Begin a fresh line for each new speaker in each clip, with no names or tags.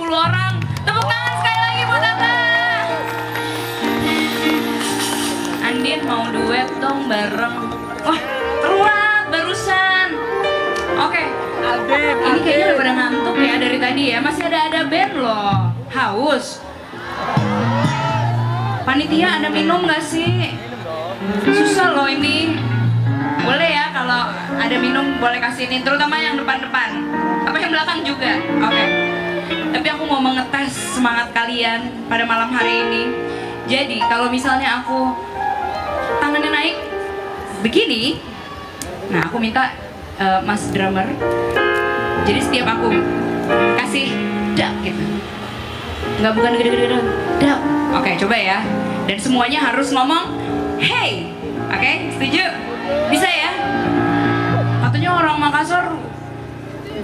10 orang. Tepuk tangan sekali lagi buat Tata. Andin mau duet dong bareng. Wah, telat barusan. Oke. Ini kayaknya udah pada ngantuk ya dari tadi ya. Masih ada band loh. Haus. Panitia ada minum gak sih? Susah loh ini. Boleh ya kalau ada minum boleh kasih ini. Terutama yang depan-depan. Apa yang belakang juga? Oke. Tapi aku mau mengetes semangat kalian pada malam hari ini. Jadi kalau misalnya aku tangannya naik begini, nah aku minta Mas drummer. Jadi setiap aku kasih dak gitu, nggak bukan gede-gede dong, dak. Oke, coba ya. Dan semuanya harus ngomong hey. Oke, setuju? Bisa ya? Katanya orang Makassar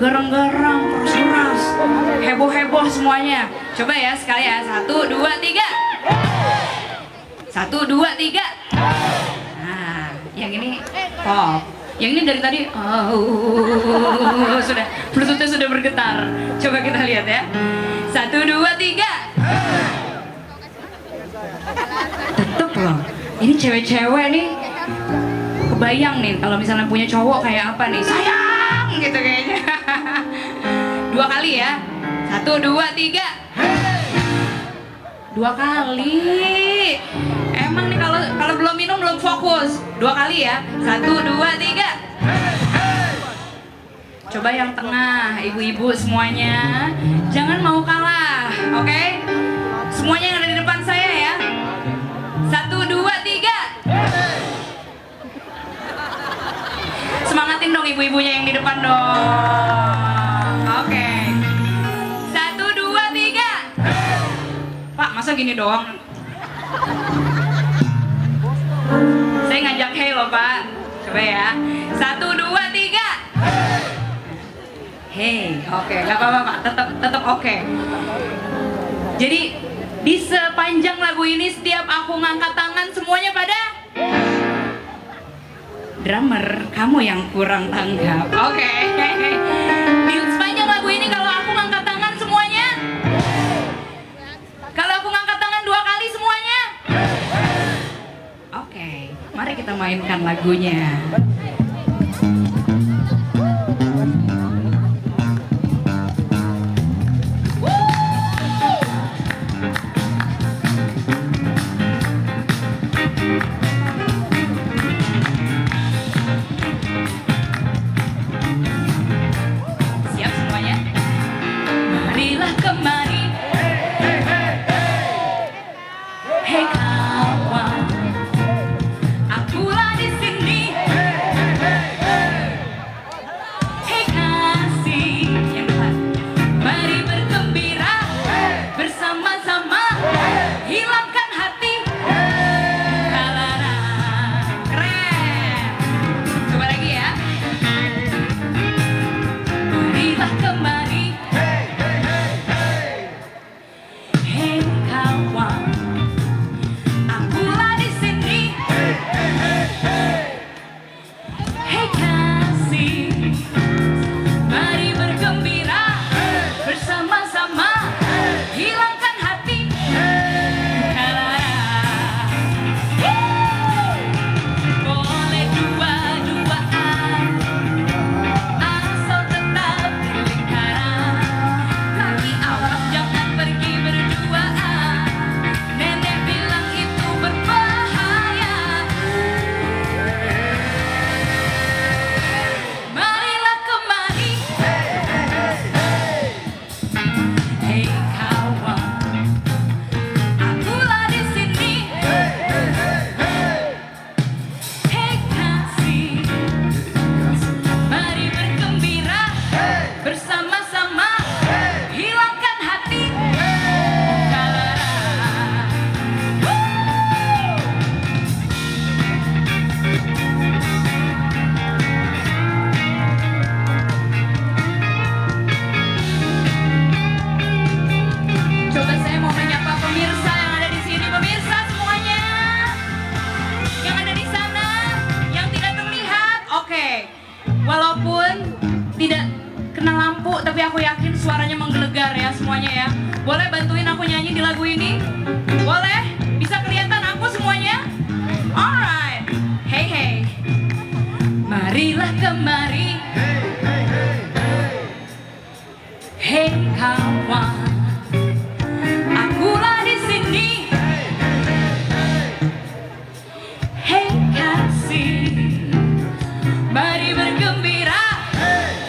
garang-garang, keras-keras, heboh-heboh semuanya. Coba ya sekali ya. 1, 2, 3. 1, 2, 3. Nah, yang ini pop. Yang ini dari tadi sudah Bluetoothnya sudah bergetar. Coba kita lihat ya. 1, 2, 3. Tetep loh. Ini cewek-cewek nih. Kebayang nih kalau misalnya punya cowok kayak apa nih? Sayang gitu kayaknya. 2 kali ya. 1, 2, 3. 2 kali. Emang nih kalau belum minum belum fokus. 2 kali ya. 1, 2, 3. Coba yang tengah, ibu-ibu semuanya. Jangan mau kalah, oke? Semuanya yang ada di depan saya ya. 1, 2, 3. Semangatin dong ibu-ibunya yang di depan dong. Oke. 1, 2, 3. Pak, masa gini doang? Saya ngajak hey loh Pak. Coba ya. 1, 2, 3. Hey, oke, nggak apa-apa Pak. Tetap oke. Jadi di sepanjang lagu ini setiap aku ngangkat tangan semuanya pada drummer, kamu yang kurang tanggap. Oke. Di sepanjang lagu ini kalau aku ngangkat tangan semuanya. Kalau aku ngangkat tangan 2 kali semuanya. Oke, mari kita mainkan lagunya. Siap semuanya? Marilah kemari. Hey kawan, akulah di sini. Hey kasih, yang depan. Mari bergembira bersama-sama, hilangkan hati. Kalana, keren. Coba lagi ya. Marilah kemari. Hey kawan, akulah di sini. Hey kasih, mari bergembira bersama-sama, hilangkan hati. Kalana. Boleh dua-duaan, asal tetap di lingkaran. Kaki awas jangan pergi berduaan. Nenek bilang itu berbahaya. Marilah kemari. Hey kawan, akulah di sini. Hey kasih, mari bergembira bersama-sama, hilangkan hati. Kalana. Coba saya mau menyapa pemirsa yang ada di sini, pemirsa semuanya, yang ada di sana, yang tidak terlihat. Oke, walaupun tidak kena lampu, tapi aku yakin suaranya menggelegar ya semua. semuanya ya. Boleh bantuin aku nyanyi di lagu ini? Boleh? Bisa kelihatan aku semuanya? Alright. Hey hey. Marilah kemari. Hey kawan. Akulah di sini. Hey kasih. Mari bergembira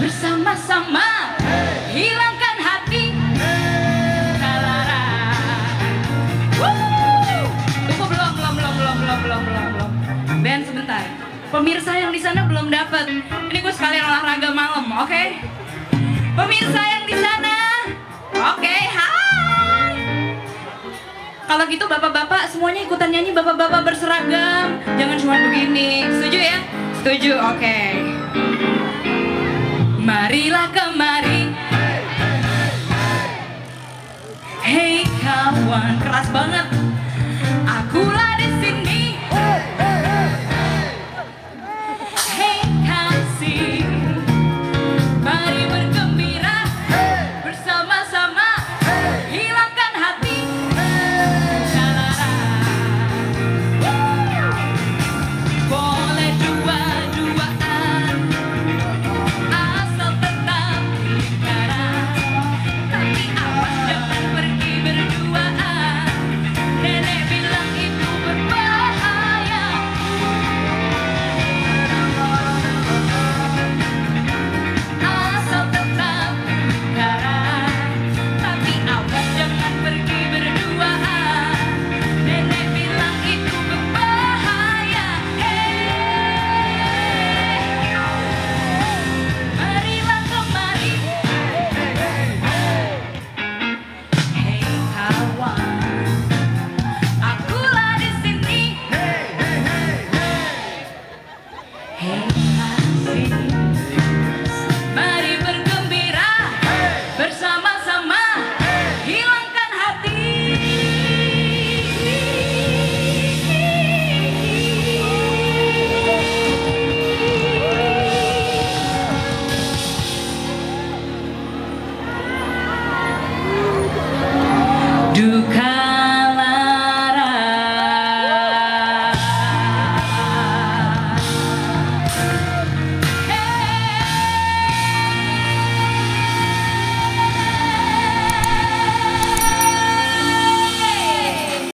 bersama-sama. Hilangkan hati. Talara. Tunggu belum. Ben sebentar. Pemirsa yang di sana belum dapat. Ini gue sekalian olahraga malam, oke? Pemirsa yang di sana, oke, hai. Kalau gitu bapak-bapak semuanya ikutan nyanyi, bapak-bapak berseragam. Jangan cuma begini. Setuju ya? Setuju, oke. Marilah kemari. Hey kawan.